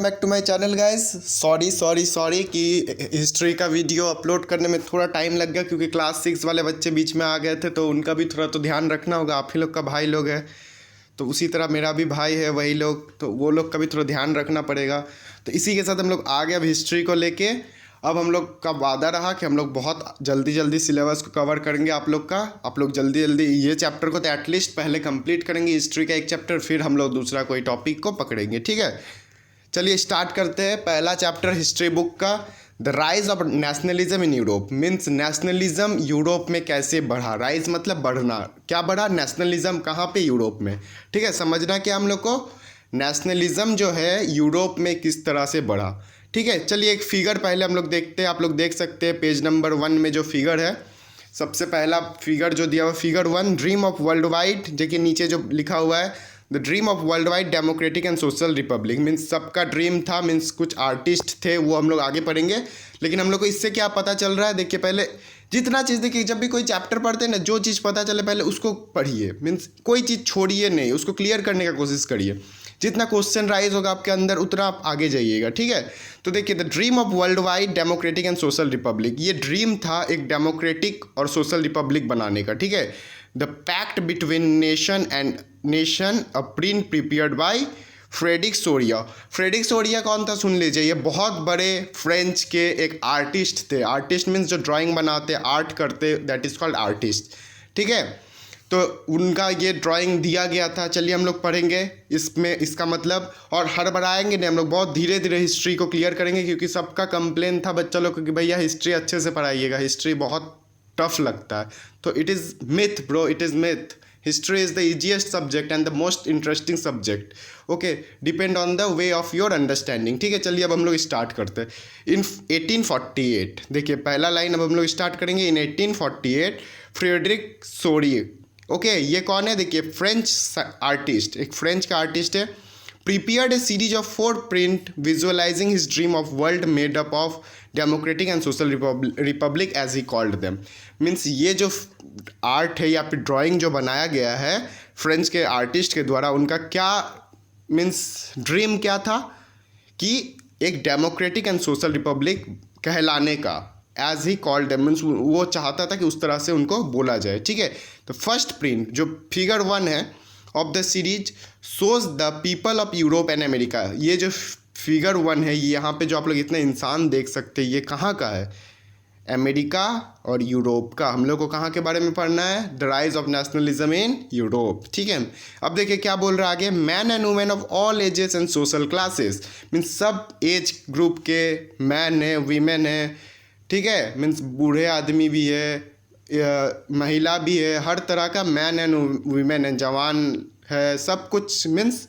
Back to my channel guys. Sorry कि history का video upload करने में थोड़ा टाइम लग गया क्योंकि क्लास 6 वाले बच्चे बीच में आ गए थे, तो उनका भी थोड़ा तो ध्यान रखना होगा। आप ही लोग का भाई लोग है, तो उसी तरह मेरा भी भाई है, वही लोग, तो वो लोग का भी थोड़ा ध्यान रखना पड़ेगा। तो इसी के साथ हम लोग आ गए अब हिस्ट्री को लेके। अब हम लोग का वादा रहा कि हम लोग बहुत जल्दी सिलेबस को कवर करेंगे। आप लोग जल्दी ये चैप्टर को तो एटलीस्ट पहले कंप्लीट करेंगे, हिस्ट्री का एक चैप्टर, फिर हम लोग दूसरा कोई टॉपिक को पकड़ेंगे। ठीक है, चलिए स्टार्ट करते हैं। पहला चैप्टर हिस्ट्री बुक का, the rise of nationalism in Europe. Means nationalism Europe में कैसे बढ़ा। राइज मतलब बढ़ना, क्या बढ़ा, नेशनलिज्म कहाँ पे, यूरोप में। ठीक है, समझना क्या हम लोग को, नेशनलिज्म जो है यूरोप में किस तरह से बढ़ा। ठीक है, चलिए एक फिगर पहले हम लोग देखते हैं। आप लोग देख सकते हैं पेज नंबर 1 में जो फिगर है, सबसे पहला फिगर जो दिया हुआ figure 1, dream of world wide. देखिए नीचे जो लिखा हुआ है, the dream of world wide democratic and social Republic. Means सबका ड्रीम था, मीन्स कुछ आर्टिस्ट थे, वो हम लोग आगे पढ़ेंगे। लेकिन हम लोग को इससे क्या पता चल रहा है, देखिए पहले जितना चीज़, देखिए जब भी कोई चैप्टर पढ़ते हैं ना, जो चीज़ पता चले पहले उसको पढ़िए। मीन्स कोई चीज़ छोड़िए नहीं, उसको क्लियर करने का कोशिश करिए। जितना क्वेश्चन राइज होगा आपके अंदर उतना आप आगे जाइएगा। ठीक है, तो देखिए the dream of world wide democratic and social Republic, ये ड्रीम था एक डेमोक्रेटिक और सोशल रिपब्लिक बनाने का। ठीक है, the pact between nation and nation, a print prepared by Frederic Sorrieu. Frederic Sorrieu कौन था, सुन लीजिए। ये बहुत बड़े फ्रेंच के एक आर्टिस्ट थे। आर्टिस्ट मीन्स जो ड्राइंग बनाते, आर्ट करते, दैट इज़ कॉल्ड आर्टिस्ट। ठीक है, तो उनका ये ड्राइंग दिया गया था। चलिए हम लोग पढ़ेंगे इसमें, इसका मतलब, और हड़बड़ाएंगे नहीं हम लोग, बहुत धीरे धीरे हिस्ट्री को क्लियर करेंगे क्योंकि सबका कंप्लेन था बच्चा लोग कि भैया हिस्ट्री अच्छे से पढ़ाइएगा, हिस्ट्री बहुत टफ लगता है। तो it is myth bro, it is myth. History is the easiest subject and the most interesting subject. Okay, depend on the way of your understanding. ठीक है, चलिए अब हम लोग स्टार्ट करते हैं। इन 1848, देखिए पहला लाइन अब हम लोग स्टार्ट करेंगे। इन 1848 फ्रेडरिक सोरिया, ओके ये कौन है, देखिए फ्रेंच आर्टिस्ट, एक फ्रेंच का आर्टिस्ट है। Prepared a series of 4 print visualising his dream of world made up of democratic and social republic as he called them. Means ये जो आर्ट है या फिर ड्राइंग जो बनाया गया है फ्रेंच के आर्टिस्ट के द्वारा, उनका क्या मीन्स ड्रीम क्या था कि एक डेमोक्रेटिक एंड सोशल रिपब्लिक कहलाने का, as he called them, means वो चाहता था कि उस तरह से उनको बोला जाए। ठीक है, तो फर्स्ट प्रिंट जो फिगर 1 है of the series shows the people of Europe and America. ये जो फिगर 1 है, यहाँ पे जो आप लोग इतने इंसान देख सकते हैं, ये कहाँ का है, अमेरिका और यूरोप का। हम लोग को कहाँ के बारे में पढ़ना है, the rise of nationalism in Europe. ठीक है, अब देखिए क्या बोल रहा है आगे, man and women of all ages and social classes. Means सब एज ग्रुप के मैन है, वीमेन है। ठीक है, मीन्स बूढ़े आदमी भी है, महिला भी है, हर तरह का मैन एंड वुमेन है, जवान है, सब कुछ मीन्स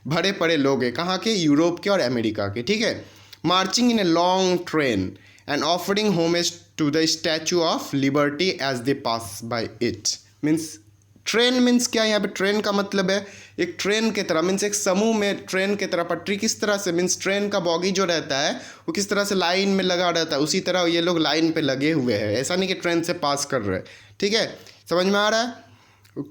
बड़े बड़े लोग हैं, कहाँ के, यूरोप के और अमेरिका के। ठीक है, marching in a long train and offering homage to the Statue of Liberty as they pass by it. Means train means क्या, यहाँ पे ट्रेन का मतलब है एक ट्रेन के तरह, मीन्स एक समूह में ट्रेन के तरह, पटरी किस तरह से, मीन्स ट्रेन का बॉगी जो रहता है वो किस तरह से लाइन में लगा रहता है, उसी तरह ये लोग लाइन पे लगे हुए हैं। ऐसा नहीं कि ट्रेन से पास कर रहे हैं। ठीक है, समझ में आ रहा है।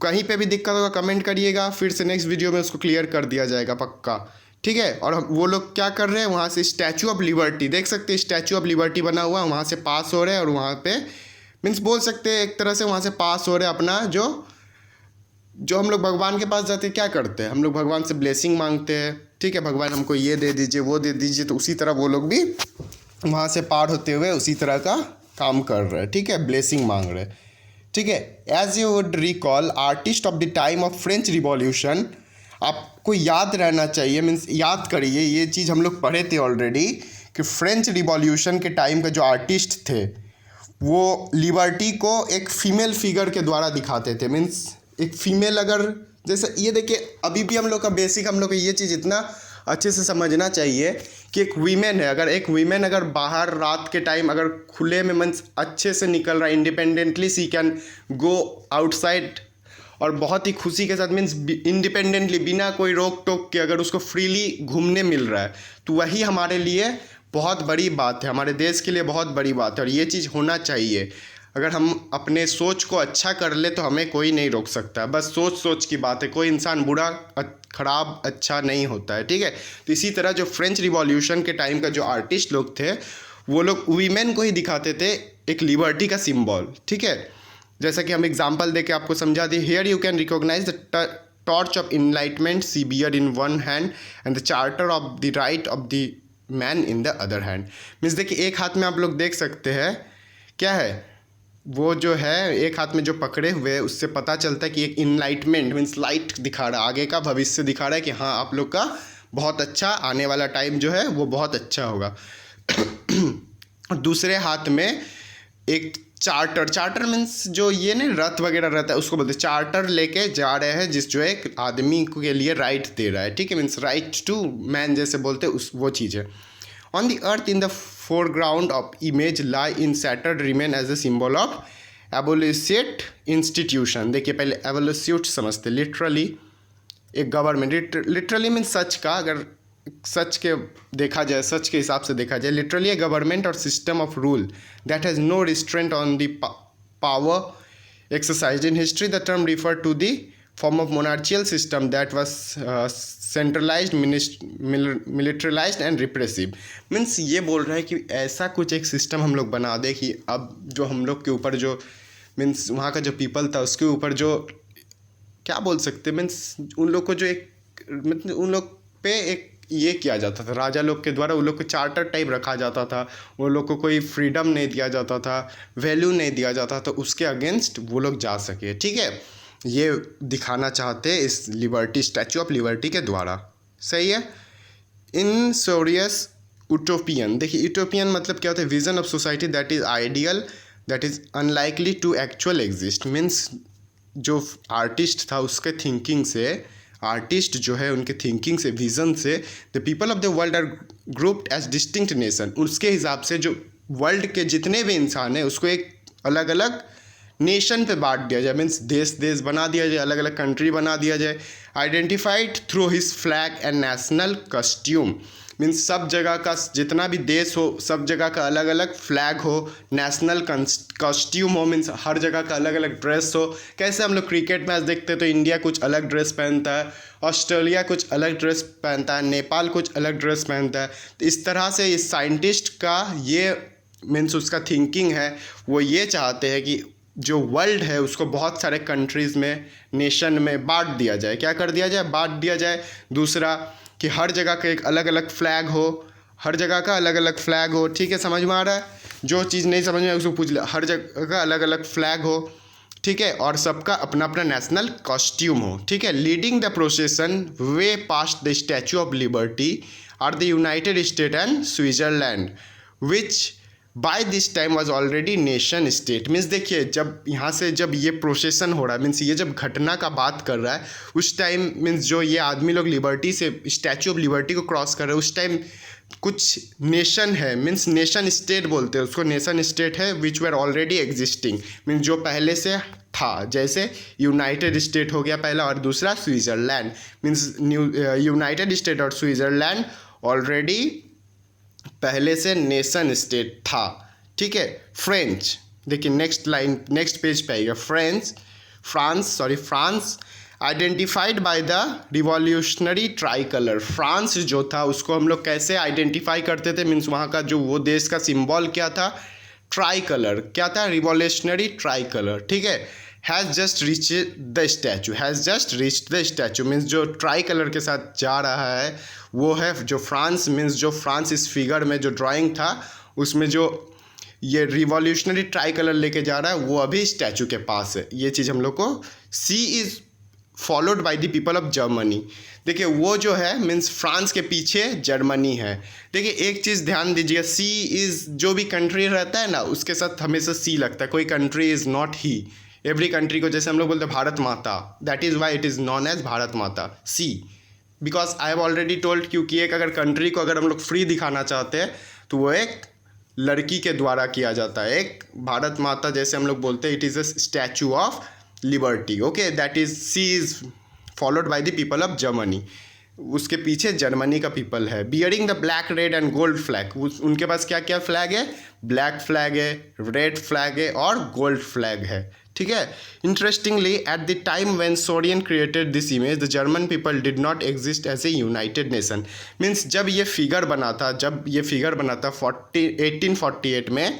कहीं पे भी दिक्कत होगा कमेंट करिएगा, फिर से नेक्स्ट वीडियो में उसको क्लियर कर दिया जाएगा पक्का। ठीक है, और वो लोग क्या कर रहे हैं, वहाँ से स्टैचू ऑफ लिबर्टी देख सकते हैं, स्टैचू ऑफ लिबर्टी बना हुआ है, वहाँ से पास हो रहे हैं। और वहाँ पे मीन्स बोल सकते हैं एक तरह से वहाँ से पास हो रहे हैं। अपना जो हम लोग भगवान के पास जाते हैं क्या करते हैं, हम लोग भगवान से ब्लेसिंग मांगते हैं। ठीक है, भगवान हमको ये दे दीजिए, वो दे दीजिए, तो उसी तरह वो लोग भी वहाँ से पार होते हुए उसी तरह का काम कर रहे हैं। ठीक है, ब्लेसिंग मांग रहे हैं। ठीक है, as you would recall artist of the time of French Revolution, आपको याद रहना चाहिए, मीन्स याद करिए, ये चीज़ हम लोग पढ़े थे ऑलरेडी कि फ्रेंच रिवॉल्यूशन के टाइम के जो आर्टिस्ट थे वो लिबर्टी को एक फीमेल फिगर के द्वारा दिखाते थे। मीन्स एक फीमेल, अगर जैसे ये देखिए, अभी भी हम लोग का बेसिक, हम लोग को ये चीज़ इतना अच्छे से समझना चाहिए कि एक वीमेन है, अगर एक वीमेन अगर बाहर रात के टाइम अगर खुले में मीन्स अच्छे से निकल रहा है, independently she can go outside, और बहुत ही खुशी के साथ मीन्स इंडिपेंडेंटली, बिना कोई रोक टोक के अगर उसको फ्रीली घूमने मिल रहा है, तो वही हमारे लिए बहुत बड़ी बात है, हमारे देश के लिए बहुत बड़ी बात है, और ये चीज़ होना चाहिए। अगर हम अपने सोच को अच्छा कर ले तो हमें कोई नहीं रोक सकता। बस सोच सोच की बात है, कोई इंसान बुरा खराब अच्छा नहीं होता है, ठीक है। तो इसी तरह जो फ्रेंच रिवॉल्यूशन के टाइम का जो आर्टिस्ट लोग थे वो लोग वीमेन को ही दिखाते थे एक लिबर्टी का सिंबल, ठीक है। जैसा कि हम एग्जांपल दे के आपको समझा दिए, here you can recognise the torch of enlightenment she bear in one hand and the charter of the right of the man in the other hand. Means देखिए एक हाथ में आप लोग देख सकते हैं क्या है, वो जो है एक हाथ में जो पकड़े हुए उससे पता चलता है कि एक इनलाइटमेंट मीन्स लाइट दिखा रहा है, आगे का भविष्य दिखा रहा है कि हाँ आप लोग का बहुत अच्छा आने वाला टाइम जो है वो बहुत अच्छा होगा। और दूसरे हाथ में एक चार्टर मीन्स जो ये नहीं रथ वगैरह रहता है उसको बोलते हैं, चार्टर लेके जा रहे हैं जिस जो एक आदमी के लिए राइट दे रहा है, ठीक है। मीन्स राइट टू मैन जैसे बोलते हैं उस वो चीज़ है। On the earth in the foreground of image lie in shattered remain as a symbol of absolutist institution. देखिए पहले एबोलिशिएट समझते, लिटरली एक गवर्नमेंट, लिटरली मीन्स सच का, अगर सच के देखा जाए, सच के हिसाब से देखा जाए, लिटरली ए गवर्नमेंट और system of rule that has no restraint on the power exercise in history. The term refer to the form of monarchial system that was centralised, militarised and repressive. Means ये बोल रहा है कि ऐसा कुछ एक system हम लोग बना दे कि अब जो हम लोग के ऊपर जो मीन्स वहाँ का जो पीपल था उसके ऊपर जो क्या बोल सकते, मीन्स उन लोग को जो एक मतलब उन लोग पे एक ये किया जाता था, राजा लोग के द्वारा उन लोग को चार्टर टाइप रखा जाता था, वो लोग को कोई फ्रीडम नहीं दिया जाता था, वैल्यू नहीं दिया जाता, तो उसके अगेंस्ट वो लोग जा सके, ठीक है। ये दिखाना चाहते इस लिबर्टी, स्टैचू ऑफ लिबर्टी के द्वारा, सही है। इन सोरियस यूटोपियन, देखिए यूटोपियन मतलब क्या होता है, vision of society that is ideal that is unlikely to actual exist. Means जो आर्टिस्ट था उसके थिंकिंग से, आर्टिस्ट जो है उनके थिंकिंग से, विज़न से, the people of the world are grouped as distinct nation. उसके हिसाब से जो वर्ल्ड के जितने भी इंसान हैं उसको एक अलग अलग नेशन पे बांट दिया जाए, मीन्स देश देश बना दिया जाए, अलग अलग कंट्री बना दिया जाए। Identified through his flag and national costume, means सब जगह का जितना भी देश हो सब जगह का अलग अलग फ्लैग हो, नेशनल कॉस्ट्यूम हो, मीन्स हर जगह का अलग अलग ड्रेस हो। कैसे हम लोग क्रिकेट मैच देखते हैं तो इंडिया कुछ अलग ड्रेस पहनता है, ऑस्ट्रेलिया कुछ अलग ड्रेस पहनता है, नेपाल कुछ अलग ड्रेस पहनता है। तो इस तरह से इस साइंटिस्ट का ये मीन्स उसका थिंकिंग है, वो ये चाहते हैं कि जो वर्ल्ड है उसको बहुत सारे कंट्रीज़ में, नेशन में बांट दिया जाए। क्या कर दिया जाए, बांट दिया जाए। दूसरा कि हर जगह का एक अलग अलग फ्लैग हो, हर जगह का अलग अलग फ्लैग हो, ठीक है, समझ में आ रहा है। जो चीज़ नहीं समझ में आए उसको पूछ ले, हर जगह का अलग अलग फ्लैग हो, ठीक है, और सबका अपना अपना नेशनल कॉस्ट्यूम हो, ठीक है। Leading the procession way past the Statue of Liberty are the United State and Switzerland which by this time was already nation state. Means देखिए जब यहाँ से जब ये प्रोसेसन हो रहा है, मीन्स ये जब घटना का बात कर रहा है उस टाइम मीन्स जो ये आदमी लोग लिबर्टी से स्टैचू ऑफ लिबर्टी को क्रॉस कर रहे हैं उस टाइम कुछ नेशन है, मीन्स नेशन स्टेट बोलते हैं उसको, नेशन स्टेट है विच वर ऑलरेडी एग्जिस्टिंग, मीन्स जो पहले से था। जैसे यूनाइटेड स्टेट हो गया पहला और दूसरा स्विट्ज़रलैंड, मीन्स यूनाइटेड स्टेट और स्विट्ज़रलैंड ऑलरेडी पहले से नेशन स्टेट था, ठीक है। फ्रेंच, देखिए नेक्स्ट लाइन नेक्स्ट पेज पे आएगा, France identified by the revolutionary try colour. France जो था उसको हम लोग कैसे आइडेंटिफाई करते थे, मीन्स वहाँ का जो वो देश का सिंबल क्या था, ट्राई कलर, क्या था, रिवॉल्यूशनरी ट्राई कलर, ठीक है। Has just reach the statue, has just reach the statue means जो ट्राई कलर के साथ जा रहा है वो है जो फ्रांस, मीन्स जो फ्रांस इस फिगर में जो ड्राइंग था उसमें जो ये रिवॉल्यूशनरी ट्राई कलर लेके जा रहा है वो अभी स्टैचू के पास है। ये चीज़ हम लोग को, she is followed by the people of Germany. देखिए वो जो है मीन्स फ्रांस के पीछे जर्मनी है। देखिए एक चीज़ ध्यान दीजिए, सी इज़ जो भी कंट्री रहता है ना उसके साथ हमेशा सी लगता है, कोई country is not he. Every country को जैसे हम लोग बोलते हैं Bharat Mata, that is why it is known as Bharat Mata, see, because I have already told, क्योंकि एक अगर कंट्री को अगर हम लोग फ्री दिखाना चाहते हैं तो वो एक लड़की के द्वारा किया जाता है। एक भारत माता जैसे हम लोग बोलते हैं, it is a Statue of Liberty, okay, that is she is followed by the people of Germany, उसके पीछे जर्मनी का पीपल है। Bearing the black red and gold flag, उनके पास क्या क्या फ्लैग है, ब्लैक फ्लैग है, रेड फ्लैग है और गोल्ड फ्लैग है, ठीक है। Interestingly at the time when Sodian created this image the German people did not exist as a United nation. Means जब ये फिगर बना था 1848 में,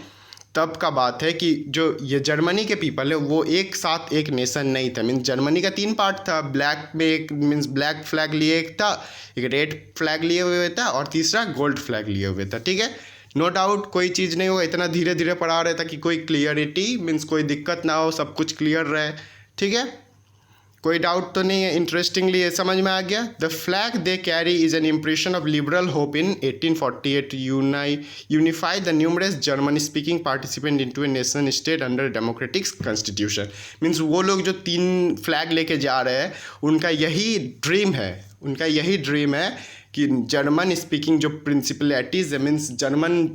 तब का बात है कि जो ये जर्मनी के पीपल है वो एक साथ एक नेशन नहीं था। मीन्स जर्मनी का 3 पार्ट था, ब्लैक में एक मीन्स ब्लैक फ्लैग लिए एक था, एक रेड फ्लैग लिए हुए था और तीसरा गोल्ड फ्लैग लिए हुए था, ठीक है। नो डाउट कोई चीज़ नहीं होगा, इतना धीरे धीरे पढ़ा रहे था कि कोई क्लियरिटी मीन्स कोई दिक्कत ना हो, सब कुछ क्लियर रहे, ठीक है, कोई डाउट तो नहीं है। इंटरेस्टिंगली ये समझ में आ गया। The flag they carry is an impression of liberal hope in 1848 unify the numerous German speaking participant into a nation state under democratic constitution. Means वो लोग जो 3 फ्लैग लेके जा रहे हैं उनका यही ड्रीम है कि जर्मन स्पीकिंग जो प्रिंसिपलिटीज़ है, मीन्स जर्मन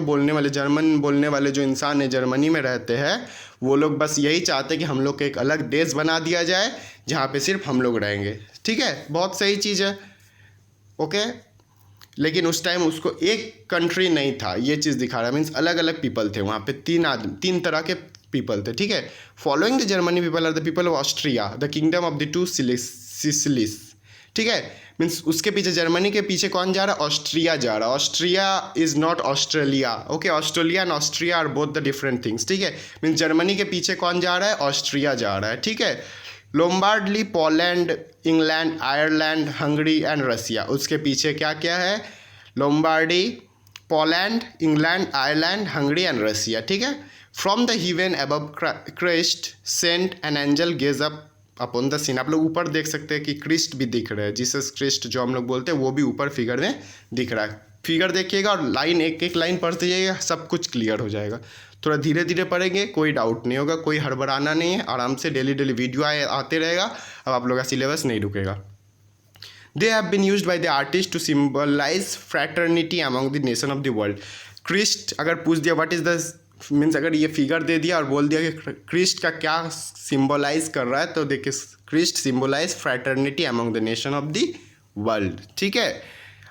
बोलने वाले जो इंसान है जर्मनी में रहते हैं, वो लोग बस यही चाहते हैं कि हम लोग को एक अलग देश बना दिया जाए जहाँ पे सिर्फ हम लोग रहेंगे, ठीक है। बहुत सही चीज़ है, ओके। लेकिन उस टाइम उसको एक कंट्री नहीं था, ये चीज़ दिखा रहा है। मीन्स अलग अलग पीपल थे वहाँ पे, 3 तरह के पीपल थे, ठीक है। Following the Germany people are the people of Austria, the kingdom of the 2 Sicilies, ठीक है। मीन्स उसके पीछे, जर्मनी के पीछे कौन जा रहा है? ऑस्ट्रिया जा रहा है। Austria is not Australia, okay. Australia and Austria are both the different things, ठीक है। मीन्स जर्मनी के पीछे कौन जा रहा है? ऑस्ट्रिया जा रहा है, ठीक है। Lombardy, Poland, England, Ireland, Hungary and Russia, उसके पीछे क्या क्या है? Lombardy, Poland, England, Ireland, Hungary and Russia, ठीक है। From the heaven above Christ sent an angel gaze up upon the scene. आप लोग ऊपर देख सकते हैं कि क्रिस्ट भी दिख रहा है, जीसस क्रिस्ट जो हम लोग बोलते हैं वो भी ऊपर फिगर में दिख रहा है। फिगर देखिएगा और लाइन एक एक लाइन पढ़ते जाइएगा, सब कुछ क्लियर हो जाएगा। थोड़ा धीरे धीरे पढ़ेंगे, कोई डाउट नहीं होगा, कोई हड़बड़ाना नहीं है, आराम से डेली वीडियो आते रहेगा। अब आप लोग का सिलेबस नहीं रुकेगा। They have been used by the artist to symbolise fraternity among the nation of the world. Christ अगर पूछ दिया व्हाट इज द मीन्स, अगर ये फिगर दे दिया और बोल दिया कि क्रिस्ट का क्या सिम्बोलाइज कर रहा है, तो देखिए Christ symbolise fraternity among the nation of the world, ठीक है।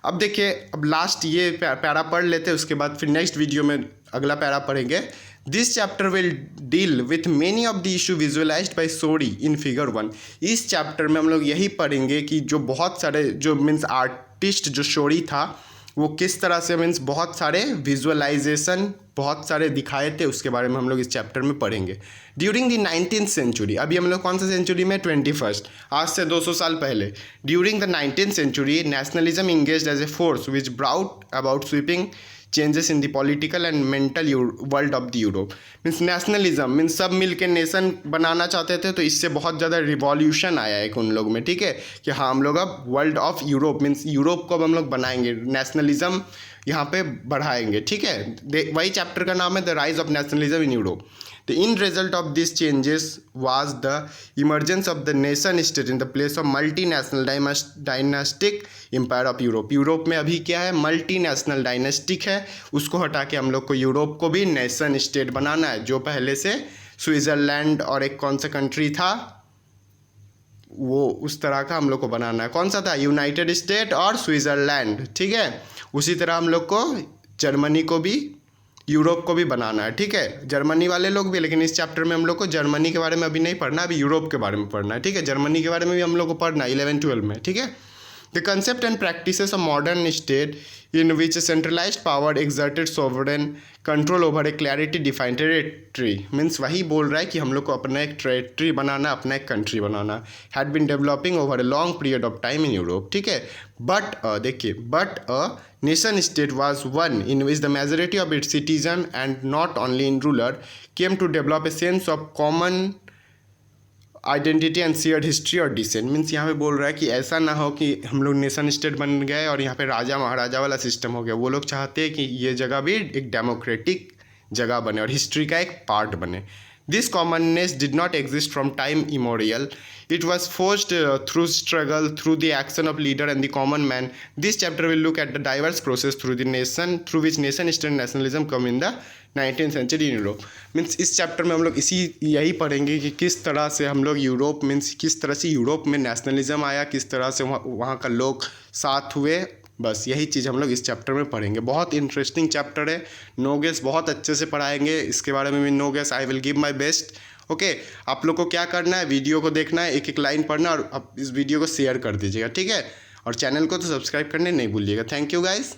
अब देखिए, अब लास्ट ये पैरा पढ़ लेते हैं, उसके बाद फिर नेक्स्ट वीडियो में अगला पैरा पढ़ेंगे। This chapter will deal with many of the issue visualised by Sorrieu in figure 1। इस चैप्टर में हम लोग यही पढ़ेंगे कि जो बहुत सारे जो मीन्स आर्टिस्ट जो सोडी था वो किस तरह से मीन्स बहुत सारे विजुअलाइजेशन बहुत सारे दिखाए थे, उसके बारे में हम लोग इस चैप्टर में पढ़ेंगे। ड्यूरिंग द 19th सेंचुरी, अभी हम लोग कौन सा सेंचुरी में? 21st, आज से 200 साल पहले। During the 19th century nationalism engaged as a force which brought about sweeping changes in the political and mental world of the Europe. Means nationalism means सब मिल के नेशन बनाना चाहते थे, तो इससे बहुत ज़्यादा रिवॉल्यूशन आया एक उन लोग में, ठीक है, कि हाँ हम लोग अब world of Europe means Europe को अब हम लोग बनाएंगे, नेशनलिज्म यहाँ पे बढ़ाएंगे, ठीक है। वही चैप्टर का नाम है the rise of nationalism in Europe. The in result of this changes was the emergence of the nation state in the place of multinational dynastic empire of Europe. Europe में अभी क्या है? मल्टीनेशनल डायनास्टिक है, उसको हटा के हम लोग को यूरोप को भी नेशन स्टेट बनाना है। जो पहले से स्विट्ज़रलैंड और एक कौन सा कंट्री था वो उस तरह का हम लोग को बनाना है। कौन सा था? यूनाइटेड स्टेट और स्विट्ज़रलैंड, ठीक है। उसी तरह हम लोग को जर्मनी को भी यूरोप को भी बनाना है, ठीक है। जर्मनी वाले लोग भी, लेकिन इस चैप्टर में हम लोग को जर्मनी के बारे में अभी नहीं पढ़ना, अभी यूरोप के बारे में पढ़ना है, ठीक है। जर्मनी के बारे में भी हम लोग को पढ़ना है 11-12 में, ठीक है। The concept and practices of modern state in which centralised power exerted sovereign control over A clarity defined territory. Means वही बोल रहा है कि हम लोग को अपना एक टेरिटरी बनाना, अपना एक country banana. Had been developing over a long period of time in Europe, ठीक है। But a nation state was one in which the majority of its citizen and not only in ruler came to develop a sense of common identity and shared history और decent. Means यहाँ पे बोल रहा है कि ऐसा ना हो कि हम लोग नेशन स्टेट बन गए और यहाँ पे राजा महाराजा वाला सिस्टम हो गया। वो लोग चाहते हैं कि ये जगह भी एक डेमोक्रेटिक जगह बने और हिस्ट्री का एक पार्ट बने। This commonness did not exist from time immemorial. It was forged through struggle, through the action of leader and the common man. This chapter will look at the diverse process through which nation state nationalism come in the 19th century in Europe. Means इस chapter में हम लोग यही पढ़ेंगे कि किस तरह से हम लोग मीन्स किस तरह से यूरोप में नेशनलिज्म आया, किस तरह से वहाँ का लोग साथ हुए बस यही चीज़ हम लोग इस चैप्टर में पढ़ेंगे। बहुत इंटरेस्टिंग चैप्टर है, नो गेस बहुत अच्छे से पढ़ाएंगे, इसके बारे में भी no guess, I will give my best. Okay, आप लोग को क्या करना है, वीडियो को देखना है, एक एक लाइन पढ़ना और आप इस वीडियो को शेयर कर दीजिएगा, ठीक है। और चैनल को तो सब्सक्राइब करने नहीं भूलिएगा। Thank you guys.